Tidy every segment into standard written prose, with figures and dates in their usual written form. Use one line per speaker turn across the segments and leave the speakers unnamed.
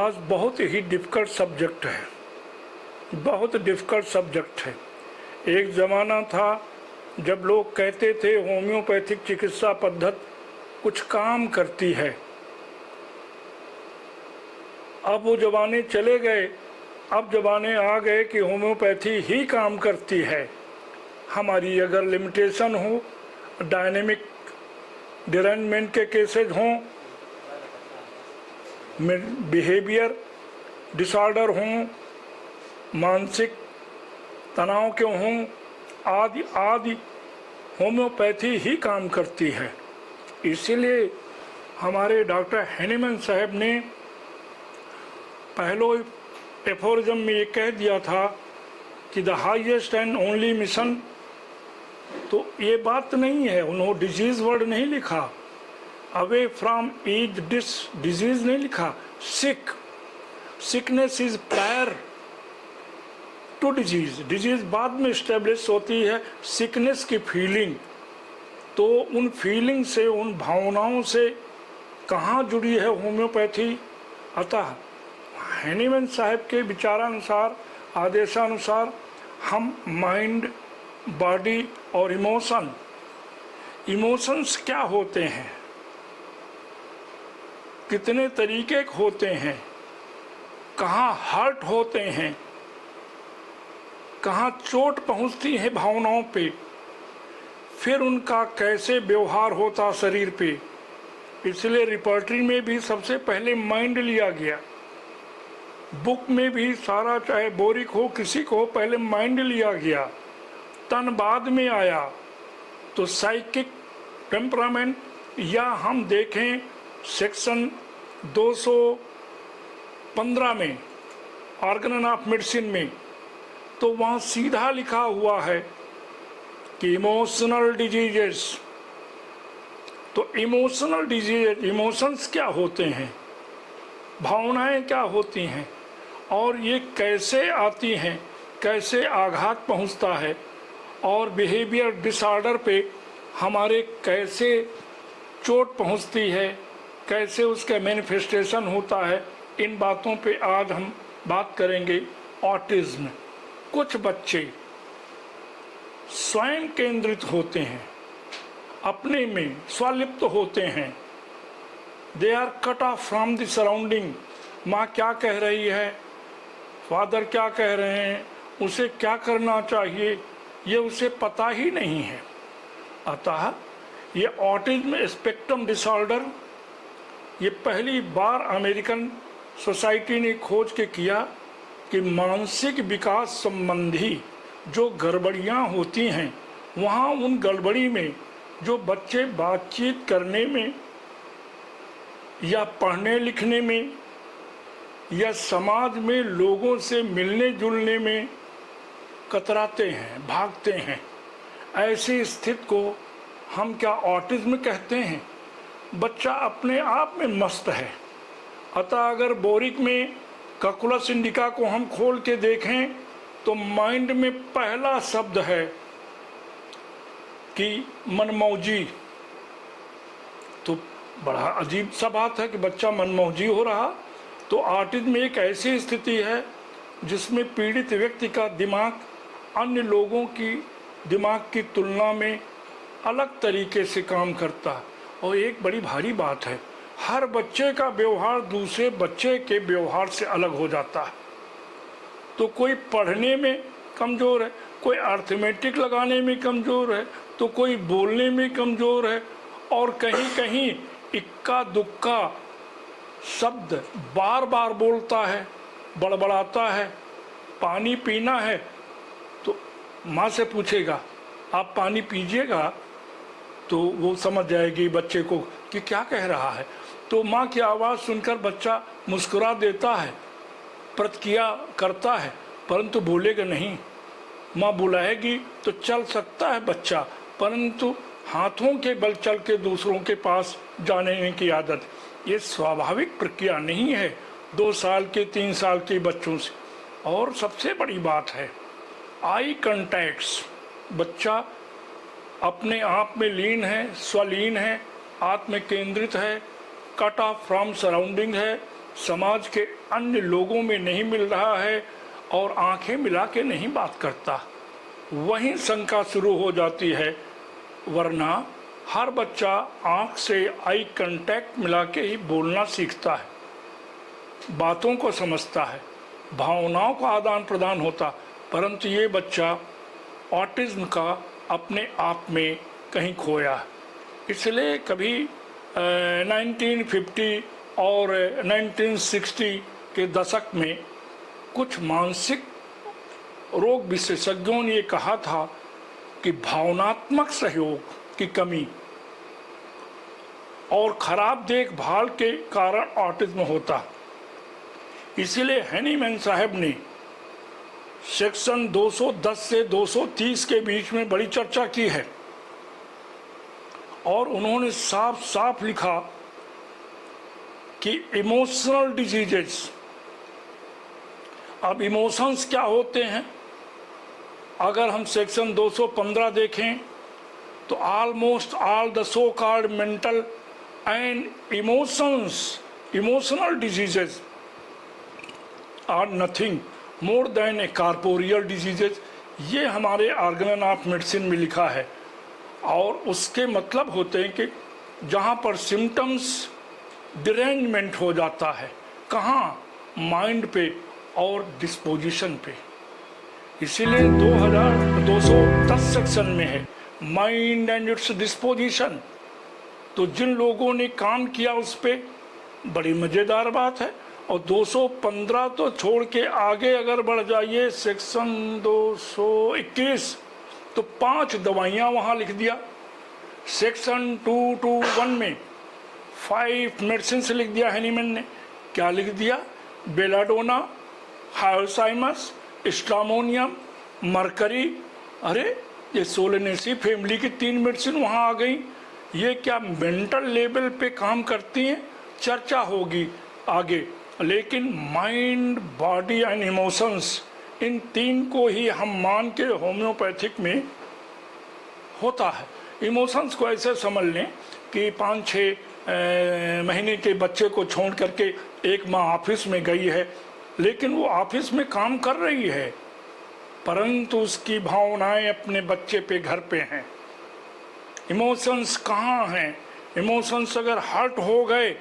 इतिहास बहुत ही difficult subject है, बहुत डिफ़िकल्ट सब्जेक्ट है। एक ज़माना था जब लोग कहते थे होम्योपैथिक चिकित्सा पद्धति कुछ काम करती है। अब वो ज़माने चले गए, अब ज़माने आ गए कि होम्योपैथी ही काम करती है। हमारी अगर लिमिटेशन हो, डायनेमिक डिरेंजमेंट के केसेज हों, बिहेवियर डिसऑर्डर हों, मानसिक तनाव के हों, आदि आदि, होम्योपैथी ही काम करती है। इसीलिए हमारे डॉक्टर हैनीमैन साहब ने पहले एफोरिज्म में ये कह दिया था कि the highest and only mission, तो ये बात नहीं है, उन्होंने डिजीज़ वर्ड नहीं लिखा, अवे फ्रॉम ईच डिजीज़ नहीं लिखा, sickness is prior to disease बाद में इस्टेब्लिश होती है। सिकनेस की फीलिंग, तो उन फीलिंग से, उन भावनाओं से कहाँ जुड़ी है होम्योपैथी। अतः हैनीमैन साहब के विचारानुसार, आदेशानुसार हम माइंड, बॉडी और इमोशंस क्या होते हैं, कितने तरीके के होते हैं, कहाँ हर्ट होते हैं, कहाँ चोट पहुँचती है भावनाओं पे, फिर उनका कैसे व्यवहार होता शरीर पे। इसलिए रिपर्टरी में भी सबसे पहले माइंड लिया गया, बुक में भी सारा, चाहे बोरिक हो किसी को, पहले माइंड लिया गया, तन बाद में आया। तो साइकिक टेम्परामेंट, या हम देखें सेक्शन 215 में ऑर्गन ऑफ मेडिसिन में, तो वहाँ सीधा लिखा हुआ है कि इमोशनल डिजीजेस। तो इमोशनल डिजीज, इमोशंस क्या होते हैं, भावनाएं क्या होती हैं, और ये कैसे आती हैं, कैसे आघात पहुंचता है, और बिहेवियर डिसऑर्डर पे हमारे कैसे चोट पहुंचती है, कैसे उसका मैनिफेस्टेशन होता है, इन बातों पे आज हम बात करेंगे। ऑटिज्म, कुछ बच्चे स्वयं केंद्रित होते हैं, अपने में स्वलिप्त होते हैं, they are cut off from the surrounding. माँ क्या कह रही है, फादर क्या कह रहे हैं, उसे क्या करना चाहिए, ये उसे पता ही नहीं है। अतः ये ऑटिज्म स्पेक्ट्रम डिसऑर्डर, ये पहली बार अमेरिकन सोसाइटी ने खोज के किया कि मानसिक विकास संबंधी जो गड़बड़ियाँ होती हैं, वहाँ उन गड़बड़ी में जो बच्चे बातचीत करने में या पढ़ने लिखने में या समाज में लोगों से मिलने जुलने में कतराते हैं, भागते हैं, ऐसी स्थिति को हम क्या ऑटिज्म कहते हैं। बच्चा अपने आप में मस्त है। अतः अगर बोरिक में कैलकुलस इंडिका को हम खोल के देखें तो माइंड में पहला शब्द है कि मनमौजी। तो बड़ा अजीब सा बात है कि बच्चा मनमौजी हो रहा। तो ऑटिज्म एक ऐसी स्थिति है जिसमें पीड़ित व्यक्ति का दिमाग अन्य लोगों की दिमाग की तुलना में अलग तरीके से काम करता है। और एक बड़ी भारी बात है, हर बच्चे का व्यवहार दूसरे बच्चे के व्यवहार से अलग हो जाता है। तो कोई पढ़ने में कमज़ोर है, कोई अर्थमेटिक लगाने में कमज़ोर है, तो कोई बोलने में कमज़ोर है, और कहीं कहीं इक्का दुक्का शब्द बार बार बोलता है, बड़बड़ाता है। पानी पीना है तो माँ से पूछेगा आप पानी पीजिएगा, तो वो समझ जाएगी बच्चे को कि क्या कह रहा है। तो माँ की आवाज़ सुनकर बच्चा मुस्कुरा देता है, प्रतिक्रिया करता है, परंतु बोलेगा नहीं। माँ बुलाएगी तो चल सकता है बच्चा, परंतु हाथों के बल चल के दूसरों के पास जाने की आदत, ये स्वाभाविक प्रक्रिया नहीं है 2 साल के 3 साल के बच्चों से। और सबसे बड़ी बात है आई कॉन्टैक्ट्स। बच्चा अपने आप में लीन है, स्वलीन है, आत्म केंद्रित है, कट ऑफ फ्रॉम सराउंडिंग है, समाज के अन्य लोगों में नहीं मिल रहा है और आंखें मिला के नहीं बात करता, वहीं शंका शुरू हो जाती है। वरना हर बच्चा आंख से आई कांटेक्ट मिला के ही बोलना सीखता है, बातों को समझता है, भावनाओं का आदान प्रदान होता, परंतु ये बच्चा ऑटिज्म का अपने आप में कहीं खोया है। इसलिए कभी 1950 और 1960 के दशक में कुछ मानसिक रोग विशेषज्ञों ने ये कहा था कि भावनात्मक सहयोग की कमी और खराब देखभाल के कारण ऑटिज्म होता। इसीलिए हैनीमैन साहब ने सेक्शन 210 से 230 के बीच में बड़ी चर्चा की है और उन्होंने साफ साफ लिखा कि इमोशनल डिजीजेस, अब इमोशंस क्या होते हैं, अगर हम सेक्शन 215 देखें तो almost all the so called mental and emotional diseases are nothing more than a corporeal diseases. ये हमारे ऑर्गन ऑफ मेडिसिन में लिखा है और उसके मतलब होते हैं कि जहाँ पर सिम्टम्स डिरेंजमेंट हो जाता है, कहाँ, माइंड पे और डिस्पोजिशन पे। इसीलिए 2210 सेक्शन में है माइंड एंड इट्स डिस्पोजिशन। तो जिन लोगों ने काम किया उस पर बड़ी मज़ेदार बात है। और 215 तो छोड़ के आगे अगर बढ़ जाइए सेक्शन 221 तो 5 दवाइयाँ वहाँ लिख दिया। सेक्शन 221 में 5 मेडिसिन से लिख दिया हैनीमैन ने। क्या लिख दिया? Belladonna, hyoscyamus, stramonium, mercury. अरे ये सोलेनेसी फैमिली की 3 मेडिसिन वहाँ आ गई। ये क्या मेंटल लेवल पे काम करती हैं? चर्चा होगी आगे। लेकिन माइंड, बॉडी एंड इमोशंस, इन 3 को ही हम मान के होम्योपैथिक में होता है। इमोशंस को ऐसे समझ लें कि 5-6 महीने के बच्चे को छोड़ करके एक माँ ऑफिस में गई है, लेकिन वो ऑफिस में काम कर रही है, परंतु उसकी भावनाएं अपने बच्चे पे, घर पे हैं। इमोशंस कहाँ हैं? इमोशंस अगर हर्ट हो गए,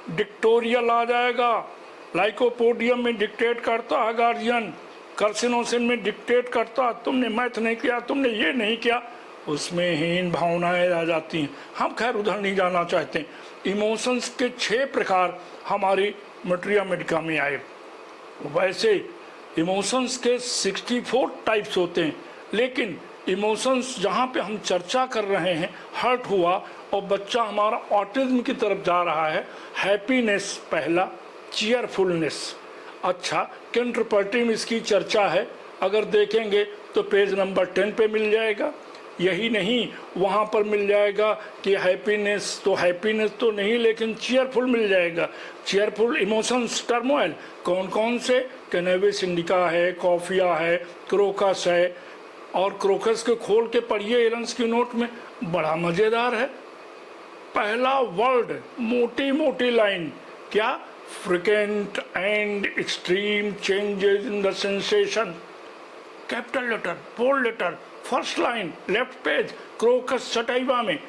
डिक्टोरियल आ जाएगा। लाइकोपोडियम में डिक्टेट करता है गार्जियन, कार्सिनोसिन में डिक्टेट करता, तुमने मैथ नहीं किया, तुमने ये नहीं किया, उसमें हीन भावनाएं आ जाती हैं। हम खैर उधर नहीं जाना चाहते। इमोशंस के 6 प्रकार हमारी मटेरिया मेडिका में आए। वैसे इमोशंस के 64 टाइप्स होते हैं, लेकिन इमोशंस जहाँ पे हम चर्चा कर रहे हैं, हर्ट हुआ और बच्चा हमारा ऑटिज्म की तरफ जा रहा है। हैप्पीनेस पहला, चीयरफुलनेस। अच्छा, कंट्रपर्टी में इसकी चर्चा है, अगर देखेंगे तो पेज नंबर 10 पे मिल जाएगा। यही नहीं, वहाँ पर मिल जाएगा कि हैप्पीनेस तो नहीं, लेकिन चीयरफुल मिल जाएगा। चीयरफुल इमोशंस टर्मोइल कौन कौन से? कैनबिस इंडिका है, कॉफिया है, क्रोकस है। और क्रोकस के खोल के पढ़िए एलन्स की नोट में, बड़ा मज़ेदार है। पहला वर्ड, मोटी मोटी लाइन, क्या? Frequent and extreme changes in the sensation. Capital letter, bold letter, first line, left page, crocus sativa में।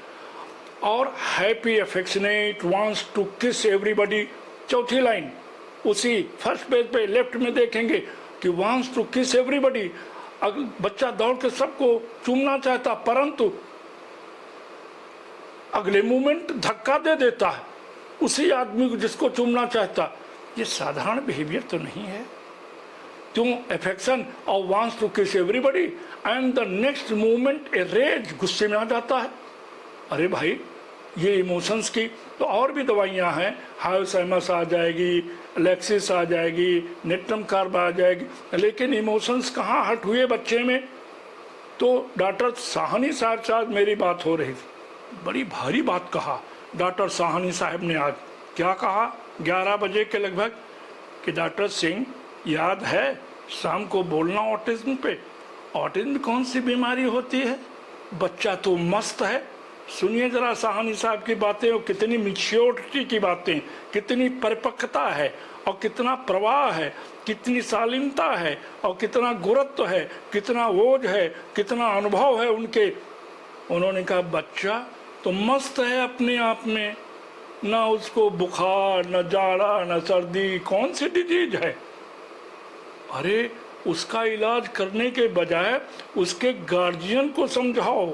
और happy affectionate wants to kiss everybody, चौथी लाइन, उसी फर्स्ट पेज पे लेफ्ट में देखेंगे कि वांट्स टू किस एवरीबॉडी। बच्चा दौड़ के सबको चूमना चाहता, परंतु अगले मोमेंट धक्का दे देता है उसी आदमी को जिसको चूमना चाहता। ये साधारण बिहेवियर तो नहीं है। क्यों? अफेक्शन और wants to kiss everybody and the next moment a rage, गुस्से में आ जाता है। अरे भाई, ये इमोशंस की तो और भी दवाइयाँ हैं। हायोसाइमस आ जाएगी, लेक्सिस आ जाएगी, नेट्रम कार्ब आ जाएगी, लेकिन इमोशंस कहाँ हट हुए बच्चे में? तो डॉक्टर साहनी साहब से आज मेरी बात हो रही थी, बड़ी भारी बात कहा डॉक्टर साहनी साहब ने आज। क्या कहा? 11 बजे के लगभग कि डॉक्टर सिंह, याद है शाम को बोलना ऑटिज्म पे। ऑटिज्म कौन सी बीमारी होती है? बच्चा तो मस्त है, सुनिए जरा साहनी साहब की बातें, और कितनी मैच्योरिटी की बातें, कितनी परिपक्वता है और कितना प्रवाह है, कितनी शालीनता है और कितना गुरुत्व है, कितना ओज है, कितना अनुभव है उनके। उन्होंने कहा बच्चा तो मस्त है अपने आप में, ना उसको बुखार, न जाड़ा, न सर्दी, कौन सी डिजीज है। अरे उसका इलाज करने के बजाय उसके गार्जियन को समझाओ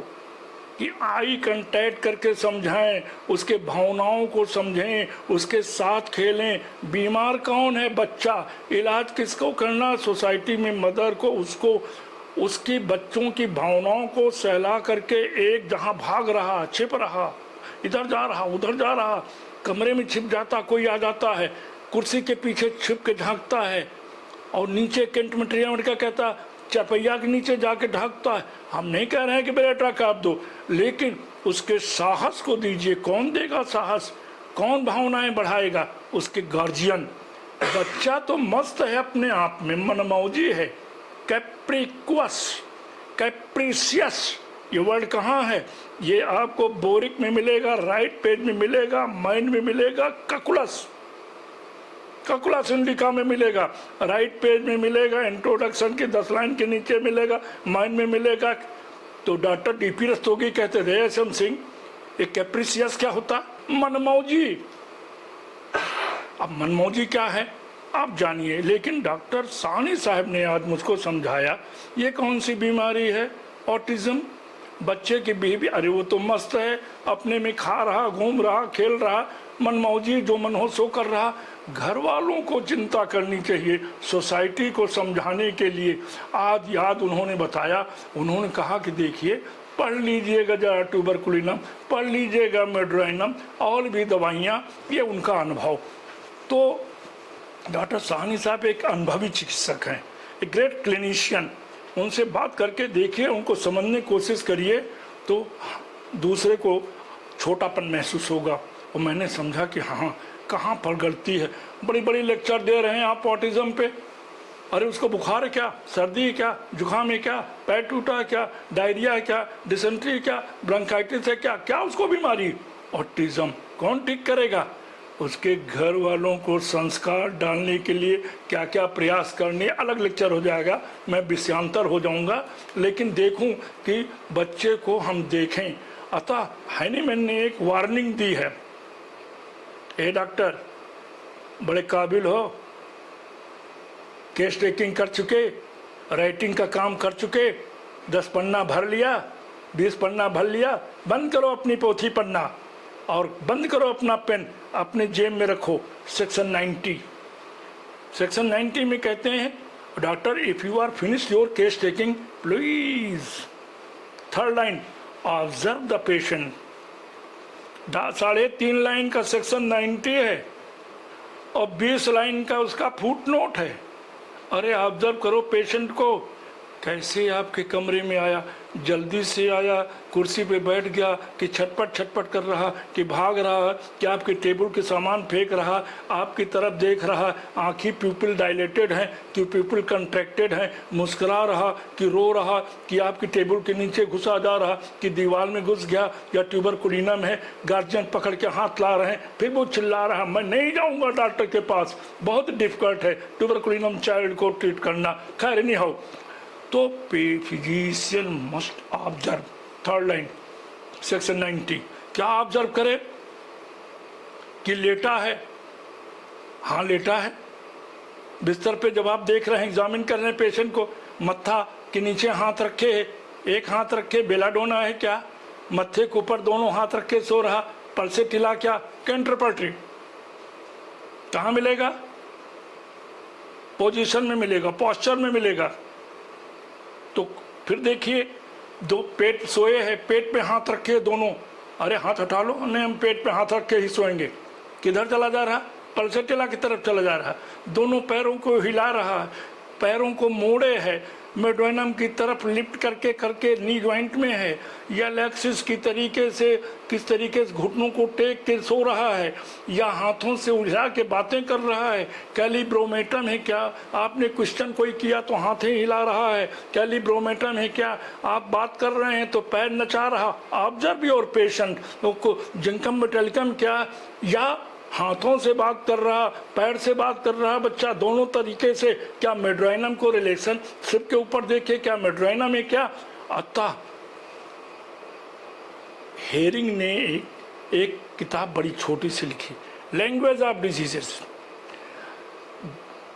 कि आई कांटेक्ट करके समझाएं, उसके भावनाओं को समझें, उसके साथ खेलें। बीमार कौन है? बच्चा। इलाज किसको करना? सोसाइटी में मदर को, उसको उसकी बच्चों की भावनाओं को सहला करके एक जहां भाग रहा, छिप रहा, इधर जा रहा, उधर जा रहा, कमरे में छिप जाता, कोई आ जाता है, कुर्सी के पीछे छिप के झांकता है और नीचे कैंट मटेरियल का कहता, चरपैया के नीचे जाके ढकता है। हम नहीं कह रहे हैं कि बेटा काट दो, लेकिन उसके साहस को दीजिए। कौन देगा साहस? कौन भावनाएं बढ़ाएगा? उसके गार्जियन। बच्चा तो मस्त है अपने आप में, मनमौजी है, कैप्रिक्वस, कैप्रिसियस। ये वर्ड कहाँ है? ये आपको बोरिक में मिलेगा, राइट पेज में मिलेगा, माइंड में मिलेगा, ककुलस, ककुलस इंडिका में मिलेगा, राइट पेज में मिलेगा, इंट्रोडक्शन की 10 लाइन के नीचे मिलेगा, माइंड में मिलेगा। तो डॉक्टर डीपी रस्तोगी कहते थे एसएम सिंह, ये कैप्रिसियस क्या होता? मनमौजी। अब मनमौजी क्या है आप जानिए, लेकिन डॉक्टर साहनी साहब ने आज मुझको समझाया ये कौन सी बीमारी है, ऑटिज्म। बच्चे की बिहेवियर, अरे वो तो मस्त है, अपने में खा रहा, घूम रहा, खेल रहा, मनमौजी, जो मन हो सो कर रहा। घर वालों को चिंता करनी चाहिए, सोसाइटी को समझाने के लिए। आज याद उन्होंने बताया, उन्होंने कहा कि देखिए पढ़ लीजिएगा जरा ट्यूबरकुलिनम, पढ़ लीजिएगा मेड्रोइनम और भी दवाइयाँ, ये उनका अनुभव। तो डॉक्टर साहनी साहब एक अनुभवी चिकित्सक हैं, एक ग्रेट क्लिनिशियन। उनसे बात करके देखिए, उनको समझने की कोशिश करिए, तो दूसरे को छोटापन महसूस होगा। और मैंने समझा कि हाँ, कहाँ पर गलती है। बड़ी बड़ी लेक्चर दे रहे हैं आप ऑटिज्म पे। अरे उसको बुखार है क्या, सर्दी है क्या, जुकाम है क्या, पैर टूटा है क्या, डायरिया है क्या, डिसेंट्री है क्या, ब्रोंकाइटिस है क्या, क्या उसको बीमारी? ऑटिज्म। कौन ठीक करेगा? उसके घर वालों को संस्कार डालने के लिए क्या क्या प्रयास करने, अलग लेक्चर हो जाएगा, मैं विषयांतर हो जाऊंगा। लेकिन देखूं कि बच्चे को हम देखें। अतः हैनीमैन ने एक वार्निंग दी है, ए डॉक्टर बड़े काबिल हो, केस टेकिंग कर चुके, राइटिंग का काम कर चुके, 10 पन्ना भर लिया, 20 पन्ना भर लिया, बंद करो अपनी पोथी पन्ना और बंद करो अपना पेन, अपने जेब में रखो। सेक्शन 90, सेक्शन 90 में कहते हैं, doctor if you are finish your case taking please, 3rd line, observe the patient. 3.5 line का सेक्शन 90 है और 20 लाइन का उसका फुट नोट है। अरे ऑब्जर्व करो पेशेंट को, कैसे आपके कमरे में आया, जल्दी से आया, कुर्सी पे बैठ गया कि छटपट छटपट कर रहा, कि भाग रहा, कि आपके टेबल के सामान फेंक रहा, आपकी तरफ देख रहा, आँखी प्यूपिल डायलेटेड है कि प्यूपिल कंट्रैक्टेड है, मुस्कुरा रहा कि रो रहा, कि आपकी टेबल के नीचे घुसा जा रहा, कि दीवार में घुस गया, या ट्यूबरकुलिनम है, गार्जियन पकड़ के हाथ ला रहे हैं, फिर वो चिल्ला रहा मैं नहीं जाऊँगा डॉक्टर के पास, बहुत डिफिकल्ट है ट्यूबरकुलिनम चाइल्ड को ट्रीट करना। खैर नहीं हो, तो physician must observe, 3rd line section 90। क्या ऑब्जर्व करे? कि लेटा है, हाँ लेटा है बिस्तर पे, जब आप देख रहे हैं, एग्जामिन कर रहे हैं पेशेंट को, मत्था के नीचे हाथ रखे है, एक हाथ रखे बेलाडोना है क्या, मत्थे के ऊपर दोनों हाथ रखे सो रहा, पल्सेटिला क्या, कैंटरपल्ट्री। कहाँ मिलेगा? पोजीशन में मिलेगा, पॉस्चर में मिलेगा। तो फिर देखिए, दो पेट सोए हैं, पेट पे हाथ रखे दोनों, अरे हाथ हटा लो, नहीं हम पेट पे हाथ रख के ही सोएंगे। किधर चला जा रहा? पल्सेटिला की तरफ चला जा रहा। दोनों पैरों को हिला रहा, पैरों को मोड़े है, मेडोइनम की तरफ लिफ्ट करके करके नी जॉइंट में है, या लेक्सिस की तरीके से किस तरीके से घुटनों को टेक के सो रहा है, या हाथों से उलझा के बातें कर रहा है, कैलिब्रोमेटम है क्या, आपने क्वेश्चन कोई किया तो हाथें हिला रहा है, कैलिब्रोमेटम है क्या, आप बात कर रहे हैं तो पैर नचा रहा, ऑब्जर्व योर पेशेंट, जिंकम मेटालिकम क्या, या हाथों से बात कर रहा, पैर से बात कर रहा बच्चा, दोनों तरीके से, क्या मेडोइनम को रिलेशनशिप के ऊपर देखे, क्या मेडोइनम है क्या। अतः हेरिंग ने एक किताब बड़ी छोटी सी लिखी, लैंग्वेज ऑफ डिजीजेस।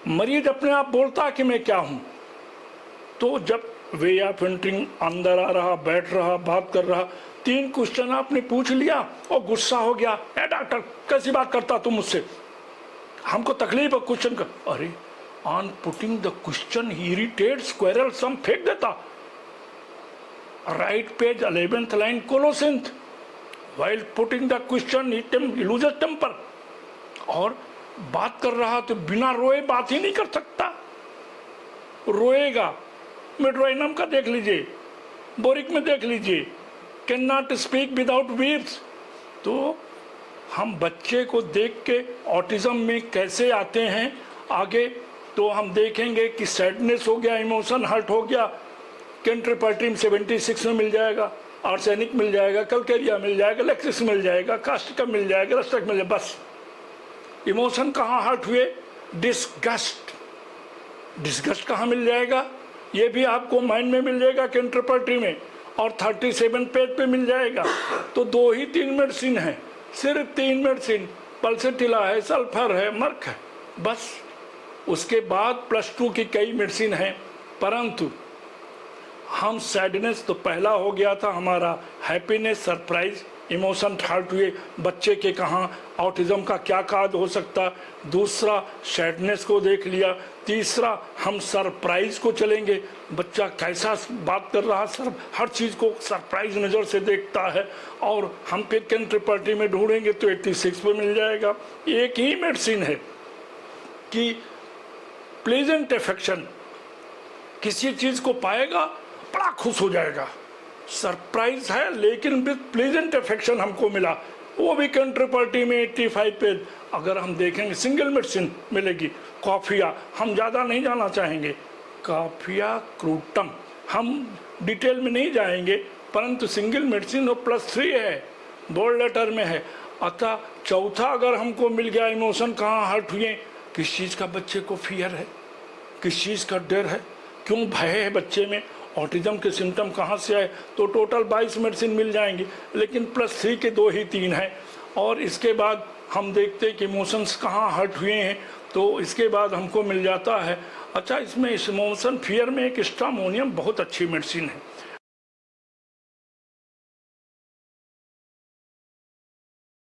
मरीज अपने आप बोलता कि मैं क्या हूं, तो जब वे ऑफ एंटरिंग अंदर आ रहा, बैठ रहा, बात कर रहा, 3 क्वेश्चन आपने पूछ लिया और गुस्सा हो गया, ए डॉक्टर कैसी बात करता तुम मुझसे, हमको तकलीफ है क्वेश्चन का। अरे on putting the question he irritate squirrel some फेंक देता, राइट पेज 11th लाइन कोलोसेंथ, while putting the question he loses temper. और बात कर रहा तो बिना रोए बात ही नहीं कर सकता, रोएगा। मेडोइनम का देख लीजिए, बोरिक में देख लीजिए, can not speak without weeps. तो हम बच्चे को देख के ऑटिज्म में कैसे आते हैं आगे, तो हम देखेंगे कि सैडनेस हो गया, इमोशन हर्ट हो गया, कैंट्रोपर्टिम 76 में मिल जाएगा, आर्सेनिक मिल जाएगा, कल्केरिया मिल जाएगा, लेक्सिस मिल जाएगा, कास्टिकम मिल जाएगा, रस्टक मिल जाएगा। बस इमोशन कहाँ हर्ट हुए, डिस्गस्ट, डिस्गस्ट कहाँ मिल जाएगा, ये भी आपको माइंड में मिल जाएगा कैंट्रोपर्टी में, और 37 पेज पे मिल जाएगा। तो 2 ही 3 मेडिसिन है, सिर्फ 3 मेडिसिन, पल्सेटिला है, सल्फर है, मर्क है, बस। उसके बाद +2 की कई मेडिसिन है, परंतु हम सैडनेस तो पहला हो गया था हमारा, हैप्पीनेस, सरप्राइज, इमोशन हर्ट हुए बच्चे के, कहाँ ऑटिज्म का क्या काज हो सकता, दूसरा सैडनेस को देख लिया, तीसरा हम सरप्राइज को चलेंगे, बच्चा कैसा बात कर रहा, सर हर चीज़ को सरप्राइज नज़र से देखता है, और हम फिर कैंट्रोपर्टी में ढूंढेंगे तो 86 पे मिल जाएगा। एक ही मेडिसिन है कि प्लेजेंट अफेक्शन, किसी चीज़ को पाएगा बड़ा खुश हो जाएगा, सरप्राइज है लेकिन विद प्लेजेंट अफेक्शन हमको मिला, वो भी कैंट्रोपर्टी में 85 पेज। अगर हम देखेंगे सिंगल मेडिसिन मिलेगी, कॉफिया, हम ज़्यादा नहीं जाना चाहेंगे, कॉफिया क्रूटम, हम डिटेल में नहीं जाएंगे, परंतु सिंगल मेडिसिन और +3 है, बोल्ड लेटर में है। अतः चौथा अगर हमको मिल गया, इमोशन कहाँ हर्ट हुए, किस चीज़ का बच्चे को फियर है, किस चीज़ का डर है, क्यों भय है बच्चे में, ऑटिज्म के सिम्टम कहाँ से आए, तो टोटल 22 मेडिसिन मिल जाएंगी, लेकिन +3 के 2 ही 3 हैं। और इसके बाद हम देखते हैं कि इमोशंस कहाँ हर्ट हुए हैं, तो इसके बाद हमको मिल जाता है। अच्छा, इसमें इमोशन फियर में एक स्ट्रामोनियम बहुत अच्छी मेडिसिन है,